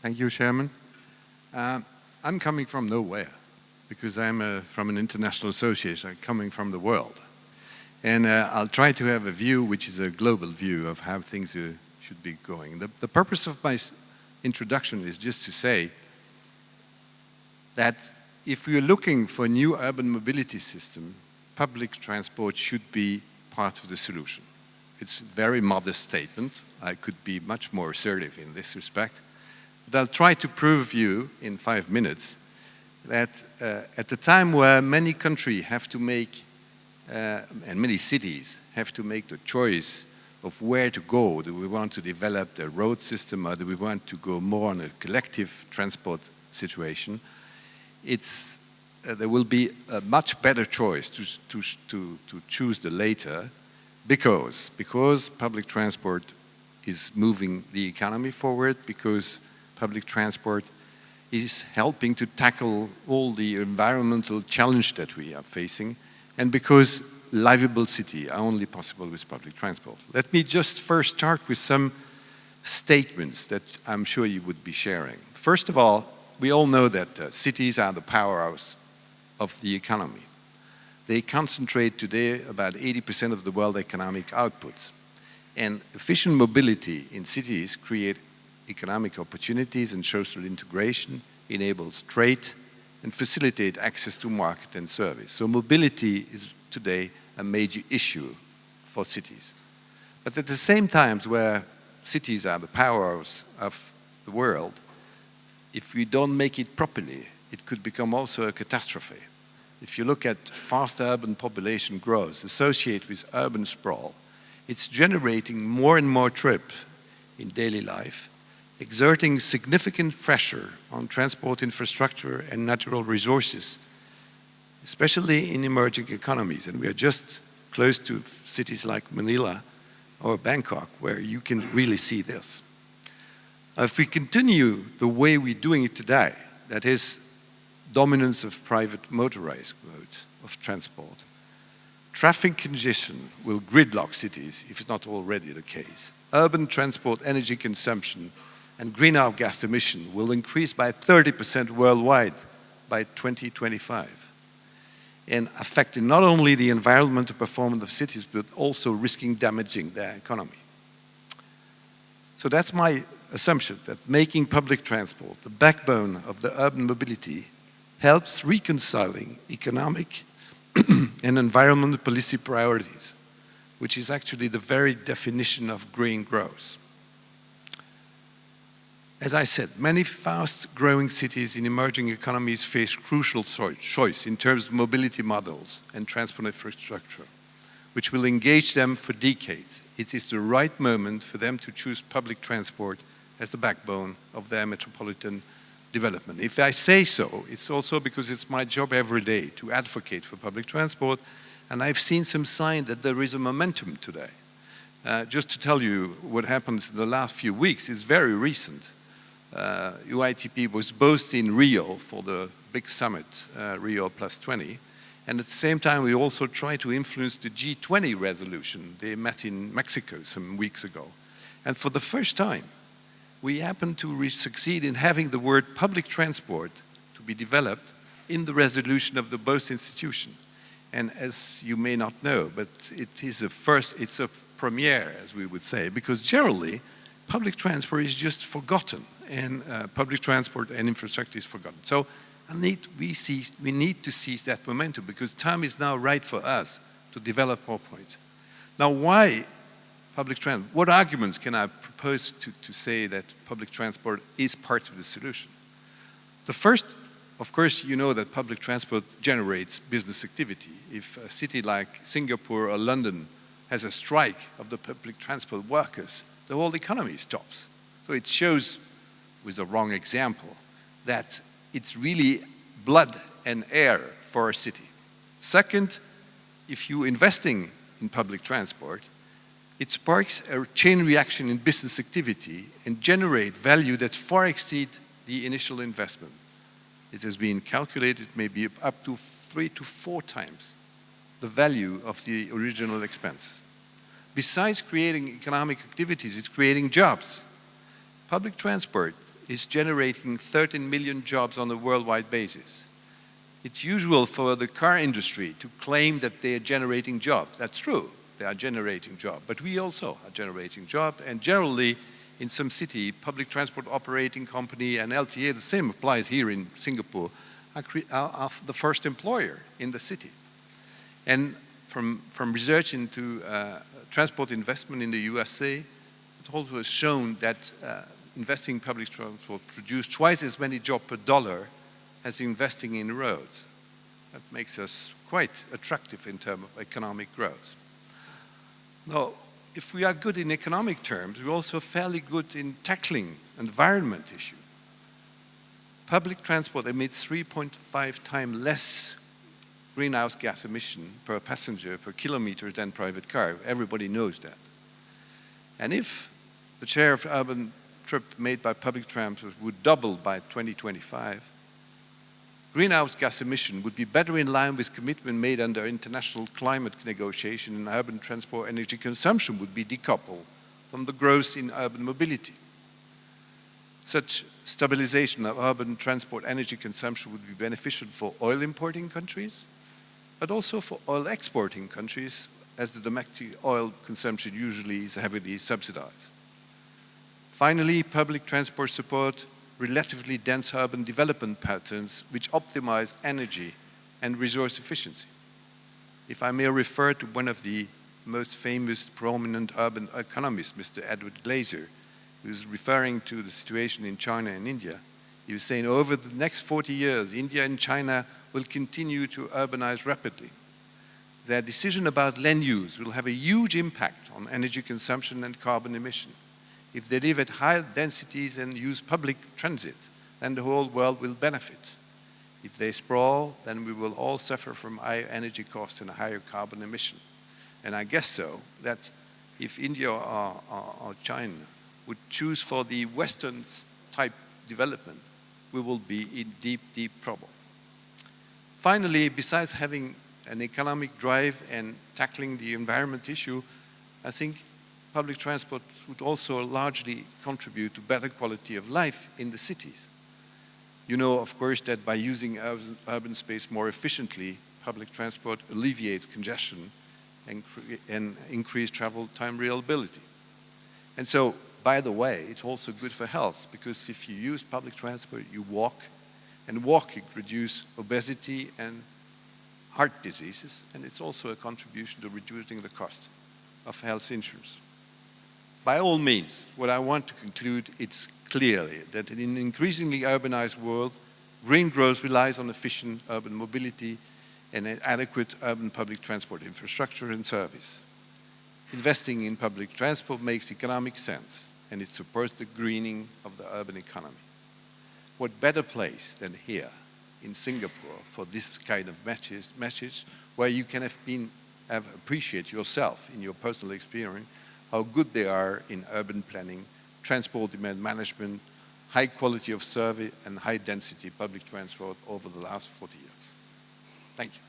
Thank you, Chairman. I'm coming from nowhere because I'm from an international association. I'm coming from the world. And I'll try to have a view which is a global view of how things should be going. The purpose of my introduction is just to say that if we are looking for a new urban mobility system, public transport should be part of the solution. It's a very modest statement. I could be much more assertive in this respect. But I'll try to prove you in 5 minutes that at the time where many countries have to make, and many cities have to make the choice of where to go, do we want to develop the road system or do we want to go more on a collective transport situation, there will be a much better choice to choose the later because public transport is moving the economy forward, because public transport is helping to tackle all the environmental challenge that we are facing, and because livable cities are only possible with public transport. Let me just first start with some statements that I'm sure you would be sharing. First of all, we all know that cities are the powerhouse of the economy. They concentrate today about 80% of the world economic output. And efficient mobility in cities create economic opportunities and social integration, enables trade, and facilitate access to market and service. So mobility is today a major issue for cities. But at the same time, where cities are the powerhouse of the world, if we don't make it properly, it could become also a catastrophe. If you look at fast urban population growth associated with urban sprawl, it's generating more and more trips in daily life, exerting significant pressure on transport infrastructure and natural resources, especially in emerging economies. And we are just close to cities like Manila or Bangkok, where you can really see this. If we continue the way we're doing it today, that is dominance of private motorized modes of transport, traffic congestion will gridlock cities, if it's not already the case. Urban transport energy consumption and greenhouse gas emission will increase by 30% worldwide by 2025, and affecting not only the environmental performance of cities, but also risking damaging their economy. So that's my assumption, that making public transport the backbone of the urban mobility helps reconciling economic and environmental policy priorities, which is actually the very definition of green growth. As I said, many fast-growing cities in emerging economies face crucial choice in terms of mobility models and transport infrastructure, which will engage them for decades. It is the right moment for them to choose public transport as the backbone of their metropolitan development. If I say so, it's also because it's my job every day to advocate for public transport, and I've seen some sign that there is a momentum today. Just to tell you what happens in the last few weeks, it's very recent. UITP was both in Rio for the big summit, Rio +20, and at the same time we also tried to influence the G20 resolution. They met in Mexico some weeks ago. And for the first time, we happened to succeed in having the word public transport to be developed in the resolution of the both institutions. And as you may not know, but it's a premiere, as we would say, because generally, public transport is just forgotten, and public transport and infrastructure is forgotten. So we need to seize that momentum, because time is now right for us to develop our point. Now, why public transport? What arguments can I propose to say that public transport is part of the solution? The first, of course, you know that public transport generates business activity. If a city like Singapore or London has a strike of the public transport workers, the whole economy stops. So it shows, with a wrong example, that it's really blood and air for a city. Second, if you're investing in public transport, it sparks a chain reaction in business activity and generate value that far exceeds the initial investment. It has been calculated maybe up to 3 to 4 times the value of the original expense. Besides creating economic activities, it's creating jobs. Public transport is generating 13 million jobs on a worldwide basis. It's usual for the car industry to claim that they are generating jobs. That's true, they are generating jobs, but we also are generating jobs, and generally in some city, public transport operating company and LTA, the same applies here in Singapore, are the first employer in the city. And from research into transport investment in the USA, it also has shown that investing in public transport produces twice as many jobs per dollar as investing in roads. That makes us quite attractive in terms of economic growth. Now, if we are good in economic terms, we're also fairly good in tackling environment issues. Public transport emits 3.5 times less greenhouse gas emission per passenger per kilometer than private car. Everybody knows that. And if the share of urban trip made by public transport would double by 2025, greenhouse gas emission would be better in line with commitment made under international climate negotiation, and urban transport energy consumption would be decoupled from the growth in urban mobility. Such stabilization of urban transport energy consumption would be beneficial for oil importing countries, but also for oil exporting countries, as the domestic oil consumption usually is heavily subsidized. Finally, public transport support relatively dense urban development patterns which optimize energy and resource efficiency. If I may refer to one of the most famous prominent urban economists, Mr. Edward Glaser, who was referring to the situation in China and India. He was saying over the next 40 years, India and China will continue to urbanize rapidly. Their decision about land use will have a huge impact on energy consumption and carbon emission. If they live at high densities and use public transit, then the whole world will benefit. If they sprawl, then we will all suffer from higher energy costs and higher carbon emission. And I guess so, that if India or China would choose for the Western type development, we will be in deep, deep trouble. Finally, besides having an economic drive and tackling the environment issue, I think public transport would also largely contribute to better quality of life in the cities. You know, of course, that by using urban space more efficiently, public transport alleviates congestion and increase travel time reliability. And so, by the way, it's also good for health, because if you use public transport, you walk, and walking reduces obesity and heart diseases, and it's also a contribution to reducing the cost of health insurance. By all means, what I want to conclude, it's clearly that in an increasingly urbanized world, green growth relies on efficient urban mobility and an adequate urban public transport infrastructure and service. Investing in public transport makes economic sense, and it supports the greening of the urban economy. What better place than here in Singapore for this kind of message where you can appreciate yourself in your personal experience how good they are in urban planning, transport demand management, high quality of service, and high density public transport over the last 40 years. Thank you.